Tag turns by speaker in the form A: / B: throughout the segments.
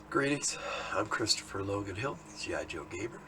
A: Greetings, I'm Christopher Logan Hill, GI Joe Gamer,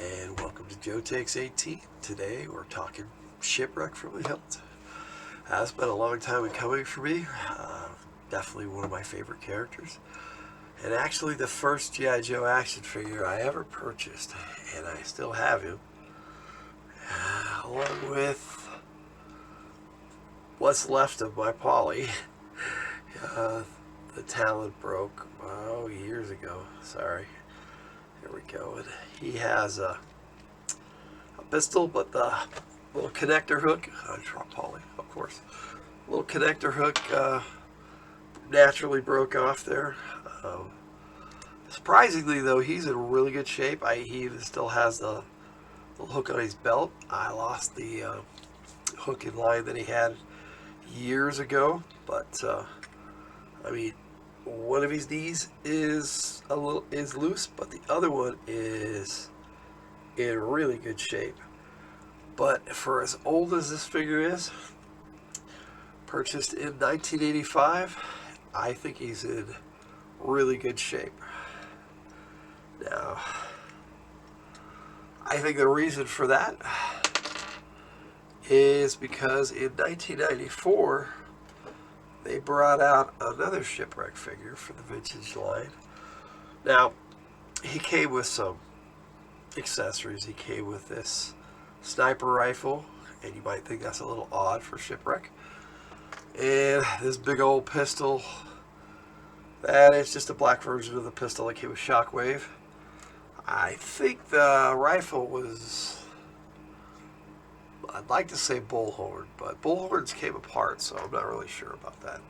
A: and welcome to Joe Takes 18. Today we're talking Shipwreck from the Hilt. It's been a long time in coming for me, definitely one of my favorite characters, and actually the first GI Joe action figure I ever purchased, and I still have him, along with what's left of my Polly. The talent broke, years ago. Sorry. Here we go. And he has a pistol, but the little connector hook, Polly, of course, little connector hook naturally broke off there. Surprisingly, though, he's in really good shape. He even still has the hook on his belt. I lost the hook in line that he had years ago, but I mean, one of his knees is loose, but the other one is in really good shape. But for as old as this figure is, purchased in 1985, I think he's in really good shape. Now, I think the reason for that is because in 1994, they brought out another Shipwreck figure for the vintage line. Now, he came with some accessories. He came with this sniper rifle, and you might think that's a little odd for Shipwreck. And this big old pistol. That is just a black version of the pistol that came with Shockwave. I think the rifle was, I'd like to say bullhorn, but bullhorns came apart, so I'm not really sure about that.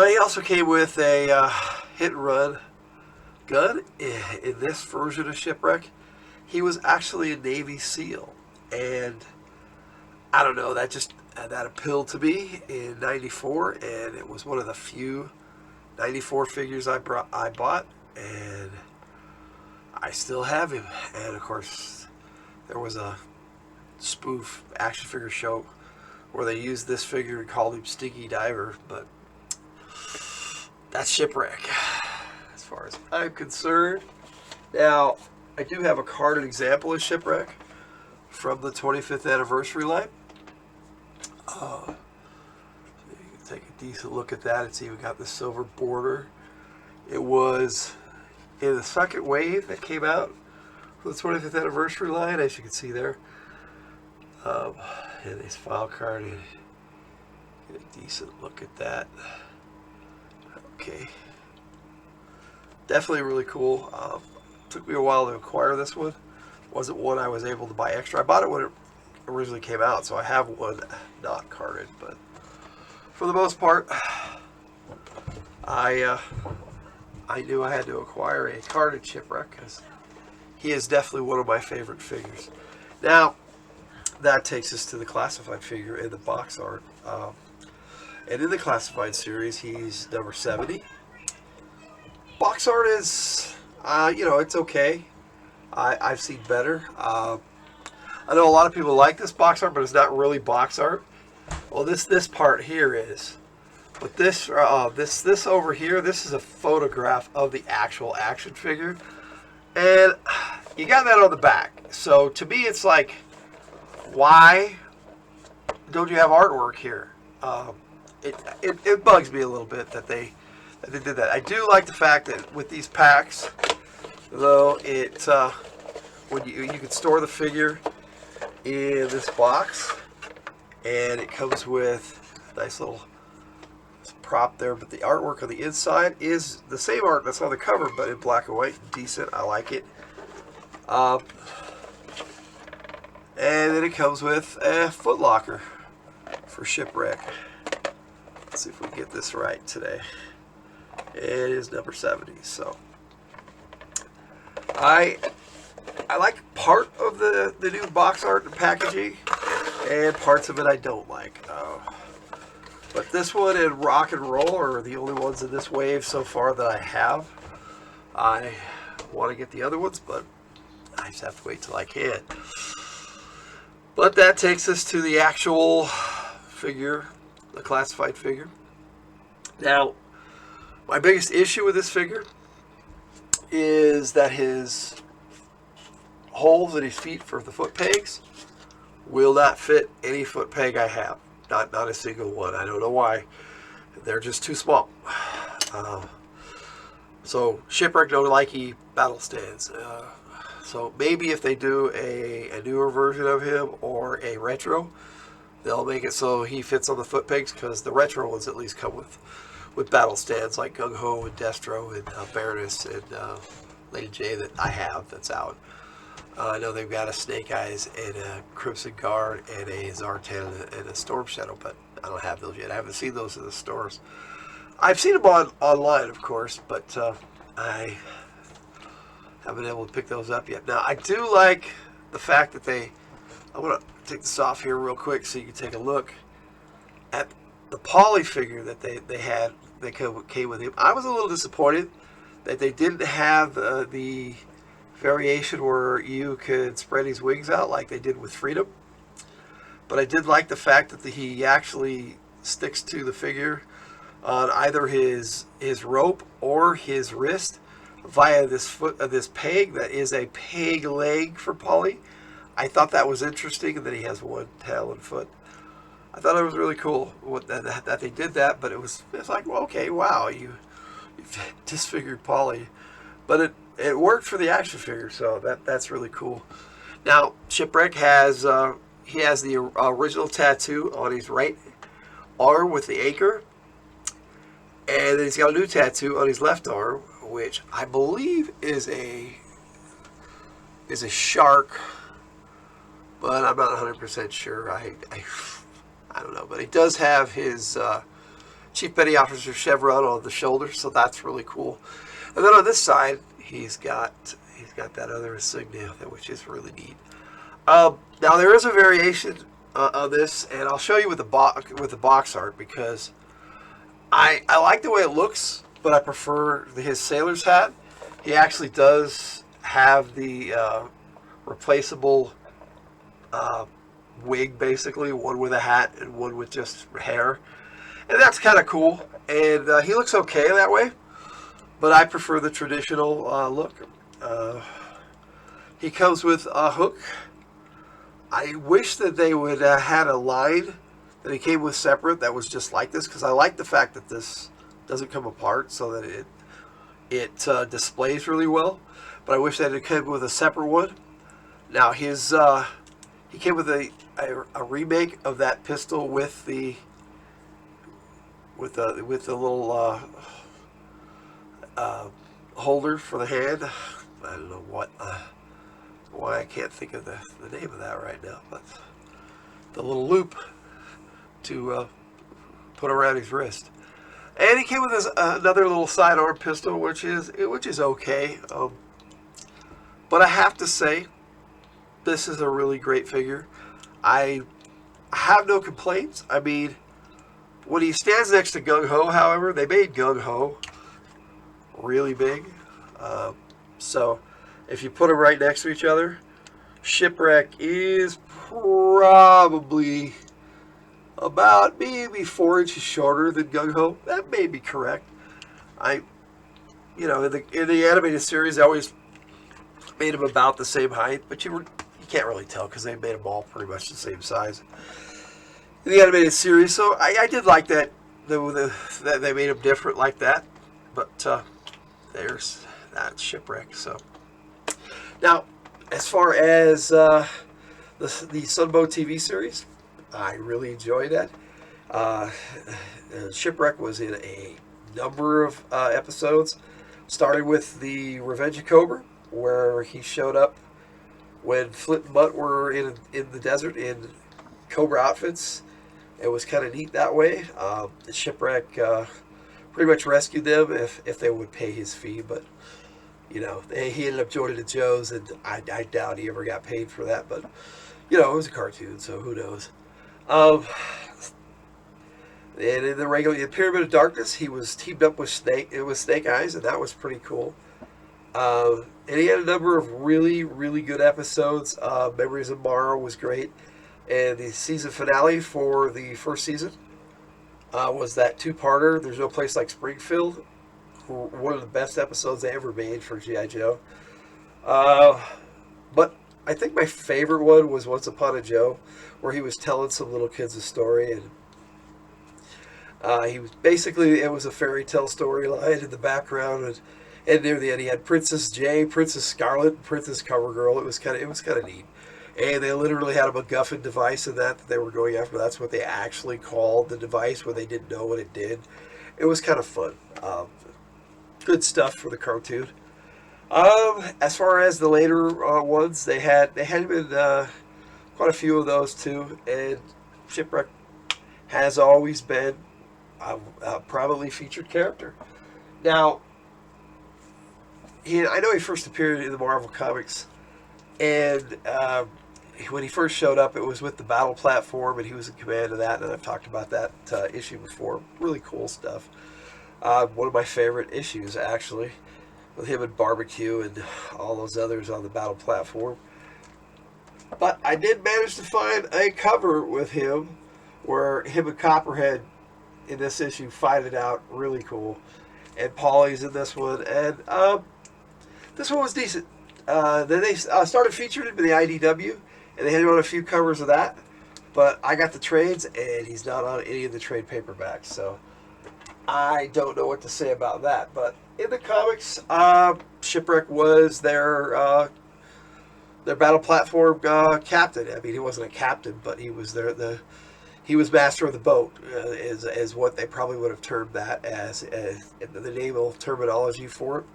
A: He also came with a hit-and-run gun in this version of Shipwreck. He was actually a Navy SEAL, and I don't know, that appealed to me in '94, and it was one of the few '94 figures I bought, and I still have him. And of course, there was a spoof action figure show where they used this figure and called him Stinky Diver, but that's Shipwreck as far as I'm concerned. Now, I do have a carded example of Shipwreck from the 25th anniversary line. So you can take a decent look at that. It's even got the silver border. It was in the second wave that came out for the 25th anniversary line, as you can see there. And this file card, and get a decent look at that. Okay, definitely really cool. Took me a while to acquire this one. Wasn't one I was able to buy extra. I bought it when it originally came out, so I have one not carded. But for the most part, I knew I had to acquire a carded Shipwreck because he is definitely one of my favorite figures. Now, that takes us to the classified figure in the box art. And in the classified series, he's number 70. Box art is, it's okay. I've seen better. I know a lot of people like this box art, but it's not really box art. Well, this part here is. But this over here, this is a photograph of the actual action figure. And you got that on the back. So to me, it's like, why don't you have artwork here? It bugs me a little bit that they did that. I do like the fact that with these packs, though, when you can store the figure in this box, and it comes with a nice little prop there. But the artwork on the inside is the same art that's on the cover, but in black and white. Decent. I like it. And then it comes with a foot locker for Shipwreck. Let's see if we can get this right today. It is number 70. So I like part of the new box art and packaging, and parts of it I don't like. But this one and Rock and Roll are the only ones in this wave so far that I have. I want to get the other ones, but I just have to wait till I can. But that takes us to the actual figure, the classified figure. Now, My biggest issue with this figure is that his holes in his feet for the foot pegs will not fit any foot peg I have. Not a single one. I don't know why. They're just too small. So Shipwreck don't like battle stands. So maybe if they do a newer version of him or a retro, they'll make it so he fits on the foot pegs, because the retro ones at least come with battle stands like Gung Ho and Destro and Baroness and Lady J that I have that's out. I know they've got a Snake Eyes and a Crimson Guard and a Zartan and a Storm Shadow, but I don't have those yet. I haven't seen those in the stores. I've seen them online, of course, but I haven't been able to pick those up yet. Now, I do like the fact that I'm going to take this off here real quick so you can take a look at the Poly figure that they had that came with him. I was a little disappointed that they didn't have the variation where you could spread his wings out like they did with Freedom. But I did like the fact that he actually sticks to the figure on either his rope or his wrist via this peg that is a peg leg for Polly. I thought that was interesting, and then he has one tail and foot. I thought it was really cool that they did that, but it's like, well, okay, wow, you disfigured Polly, but it worked for the action figure, so that's really cool. Now Shipwreck has the original tattoo on his right arm with the anchor, and then he's got a new tattoo on his left arm, which I believe is a shark, but I'm not 100% sure. I don't know, but he does have his Chief Petty Officer chevron on the shoulder, so that's really cool. And then on this side, he's got that other insignia, which is really neat. Now there is a variation on this, and I'll show you with the box art, because I like the way it looks, but I prefer his sailor's hat. He actually does have the replaceable wig, basically, one with a hat and one with just hair, and that's kind of cool. And he looks okay that way, but I prefer the traditional look. He comes with a hook. I wish that they would had a line that he came with separate that was just like this, because I like the fact that this doesn't come apart, so that it displays really well. But I wish that it came with a separate one. Now he came with a remake of that pistol with the little holder for the hand. I don't know why I can't think of the name of that right now, but the little loop to put around his wrist. And he came with another little sidearm pistol, which is okay. But I have to say, this is a really great figure. I have no complaints. I mean, when he stands next to Gung Ho, however, they made Gung Ho really big. So if you put them right next to each other, Shipwreck is probably about maybe 4 inches shorter than Gung Ho. That may be correct. In the animated series, I always made them about the same height, but you can't really tell because they made them all pretty much the same size in the animated series. So I did like that that they made them different like that. But there's that Shipwreck. So now, as far as the Sunbow TV series, I really enjoyed that. Shipwreck was in a number of episodes, starting with the Revenge of Cobra, where he showed up when Flint and Butt were in the desert in Cobra outfits. It was kind of neat that way. The Shipwreck pretty much rescued them if they would pay his fee, but he ended up joining the Joes, and I doubt he ever got paid for that, but it was a cartoon, so who knows. And in the regular Pyramid of Darkness, he was teamed up with Snake Eyes, and that was pretty cool. And he had a number of really, really good episodes. Memories of Morrow was great. And the season finale for the first season was that two-parter, There's No Place Like Springfield. were one of the best episodes they ever made for GI Joe. But I think my favorite one was Once Upon a Joe, where he was telling some little kids a story, and he was basically, it was a fairy tale storyline in the background, and near the end he had Princess J, Princess Scarlet, and Princess Covergirl. It was kind of neat. And they literally had a MacGuffin device in that they were going after. That's what they actually called the device when they didn't know what it did. It was kind of fun. Good stuff for the cartoon. As far as the later ones, they had been quite a few of those too. And Shipwreck has always been a prominently featured character. Now, I know he first appeared in the Marvel Comics, and when he first showed up, it was with the battle platform, and he was in command of that, and I've talked about that issue before. Really cool stuff. One of my favorite issues, actually, with him and Barbecue and all those others on the battle platform. But I did manage to find a cover with him where him and Copperhead in this issue fight it out. Really cool. And Paulie's in this one, and this one was decent. Then they started featuring him in the IDW, and they had him on a few covers of that. But I got the trades, and he's not on any of the trade paperbacks, so I don't know what to say about that. But in the comics, Shipwreck was their battle platform captain. I mean, he wasn't a captain, but he was he was master of the boat, is what they probably would have termed that as the naval terminology for it.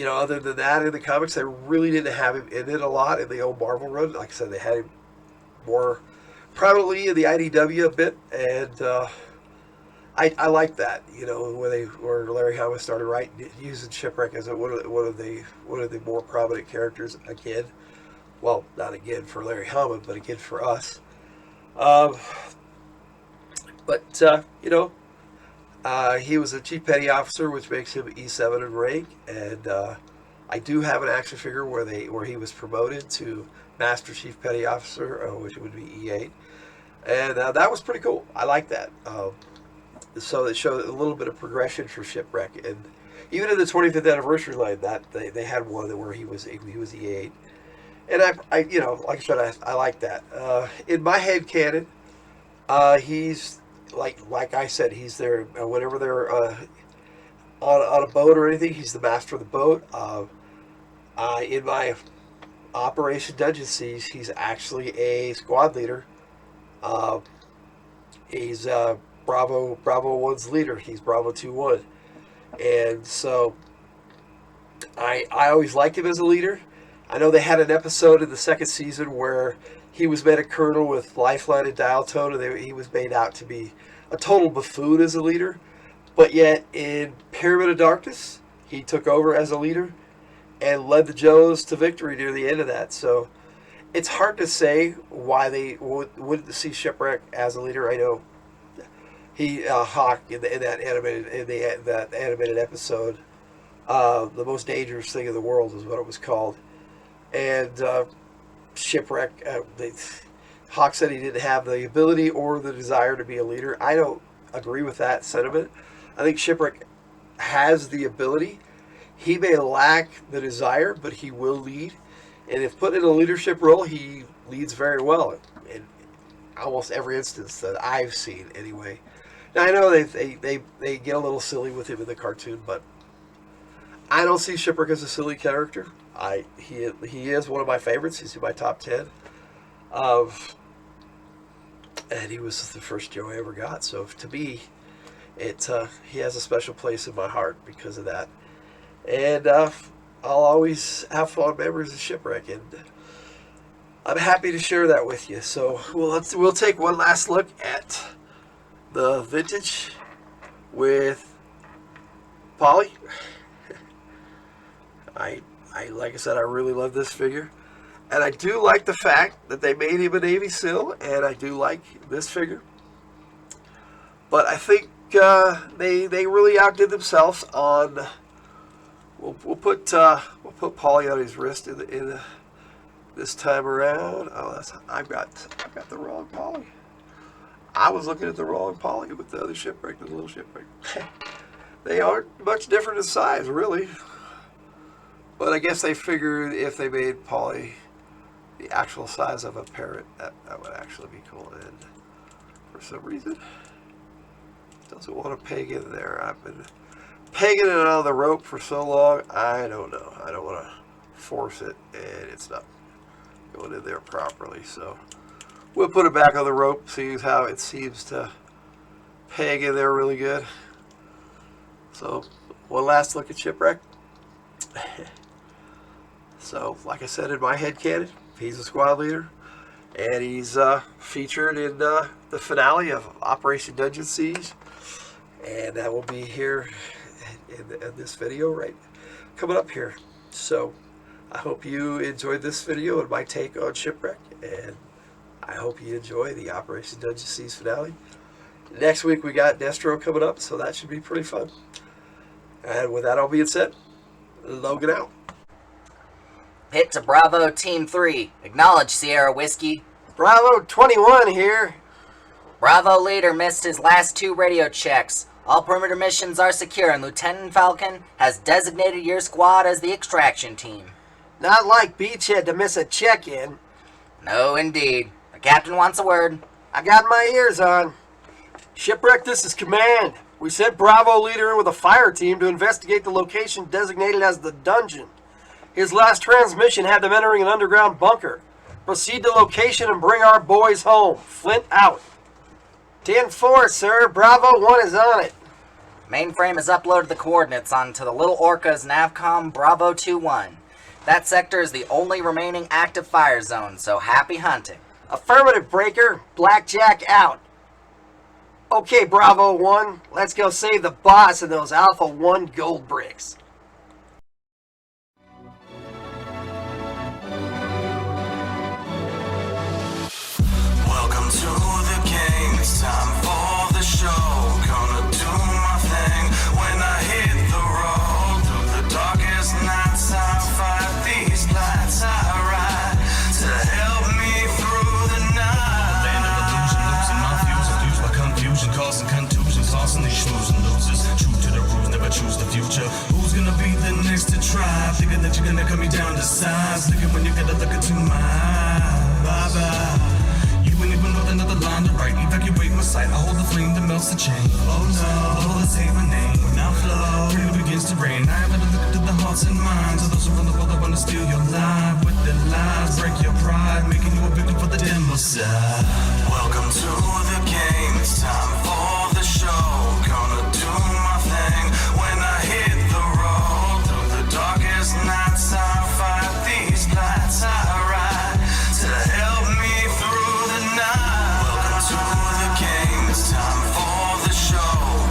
A: Other than that, in the comics, they really didn't have him in it a lot in the old Marvel run. Like I said, they had him more prominently in the IDW a bit, and I like that. Where Larry Hama started using Shipwreck as one of the more prominent characters again. Well, not again for Larry Hama, but again for us. He was a chief petty officer, which makes him E7 in rank, and I do have an action figure where he was promoted to Master Chief Petty Officer, which would be E8, and that was pretty cool. I like that. So it showed a little bit of progression for Shipwreck, and even in the 25th anniversary line, that they had one where he was E8, and I like I said, I like that. In my head canon, he's like I said, he's there whenever they're on a boat or anything. He's the master of the boat. In my Operation Dungeon Siege, he's actually a squad leader. He's Bravo 1's leader. He's Bravo 2-1, and so I always liked him as a leader. I know they had an episode in the second season where he was made a colonel with Lifeline and Dial Tone, and he was made out to be a total buffoon as a leader. But yet, in Pyramid of Darkness, he took over as a leader and led the Joes to victory near the end of that. So it's hard to say why they wouldn't see Shipwreck as a leader. I know Hawk in that animated episode, the most dangerous thing in the world is what it was called, and Shipwreck. Hawk said he didn't have the ability or the desire to be a leader. I don't agree with that sentiment. I think Shipwreck has the ability. He may lack the desire, but he will lead. And if put in a leadership role, he leads very well in almost every instance that I've seen anyway. Now, I know they get a little silly with him in the cartoon, but I don't see Shipwreck as a silly character. He is one of my favorites. He's in my top 10. And he was the first Joe I ever got. So to me, he has a special place in my heart because of that. And I'll always have fond memories of Shipwreck, and I'm happy to share that with you. So we'll take one last look at the vintage with Paulie. Like I said, I really love this figure. And I do like the fact that they made him a Navy SEAL, and I do like this figure. But I think they really outdid themselves on. We'll put Paulie on his wrist in this time around. Oh, I've got the wrong Paulie. I was looking at the wrong poly with the other shipwreck, the little shipwreck. They aren't much different in size, really. But I guess they figured if they made poly the actual size of a parrot, that would actually be cool. And for some reason, it doesn't want to peg in there. I've been pegging it on the rope for so long, I don't know. I don't want to force it, and it's not going in there properly. So we'll put it back on the rope, see how it seems to peg in there really good. So one last look at Shipwreck. So like I said in my headcanon, he's a squad leader, and he's featured in the finale of Operation Dungeon Siege, and that will be here in this video right coming up here. So I hope you enjoyed this video and my take on Shipwreck, and I hope you enjoy the Operation Dungeon Siege finale. Next week we got Destro coming up, so that should be pretty fun. And with that all being said, Logan out.
B: Hit to Bravo Team 3. Acknowledge Sierra Whiskey.
A: Bravo 21 here.
B: Bravo leader missed his last 2 radio checks. All perimeter missions are secure, and Lieutenant Falcon has designated your squad as the extraction team.
A: Not like Beachhead to miss a check-in.
B: No, indeed. The captain wants a word.
A: I got my ears on. Shipwreck, this is command. We sent Bravo leader in with a fire team to investigate the location designated as the dungeon. His last transmission had them entering an underground bunker. Proceed to location and bring our boys home. Flint out. 10-4, sir. Bravo 1 is on it.
B: Mainframe has uploaded the coordinates onto the Little Orca's Navcom Bravo 2-1. That sector is the only remaining active fire zone, so happy hunting.
A: Affirmative, Breaker. Blackjack out. Okay, Bravo 1. Let's go save the boss and those Alpha 1 Goldbricks.
C: Welcome to the game, it's time for the show. Gonna do my thing when I hit the road. Through the darkest nights I fight these lights I ride to help me through the night. Land of illusion, losing my fuse, abused by confusion, causing contusions, lost in these shoes and losers. True to the rules, never choose the future. Who's gonna be the next to try? Thinking that you're gonna cut me down to size. Looking when you gotta look into my eyes. Bye-bye. Even with another line to write, evacuate my sight. I hold the flame that melts the chain. Oh no, oh, let's say my name. Now flow, it begins to rain. I have to look into the hearts and minds of those around the world that want to steal your life with their lies, break your pride, making you a victim for the demo side. Welcome to the game, it's time for the show. Gonna do my thing when I hit the road. Through the darkest nights I fight these lights I ride to help me through. Welcome to the game, it's time for the show.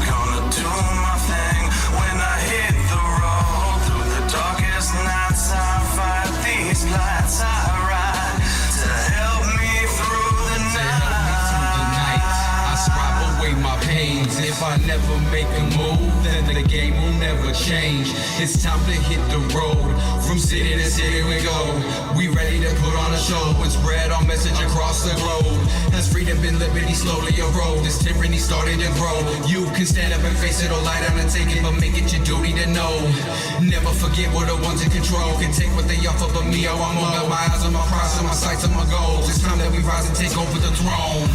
C: Gonna do my thing when I hit the road. Through the darkest nights I fight these lights I ride to help me through the night.
D: I scrap away my pains. If I never make a move, then the game will never change. It's time to hit the road. From city to city we go. We ready to put on a show and spread our message across the globe. As freedom and liberty slowly erode, this tyranny starting to grow. You can stand up and face it or lie down and take it, but make it your duty to know. Never forget we're the ones in control. Can take what they offer, but me, oh, I'm on my eyes on my prize, on my sights, on my goals. It's time that we rise and take over the throne.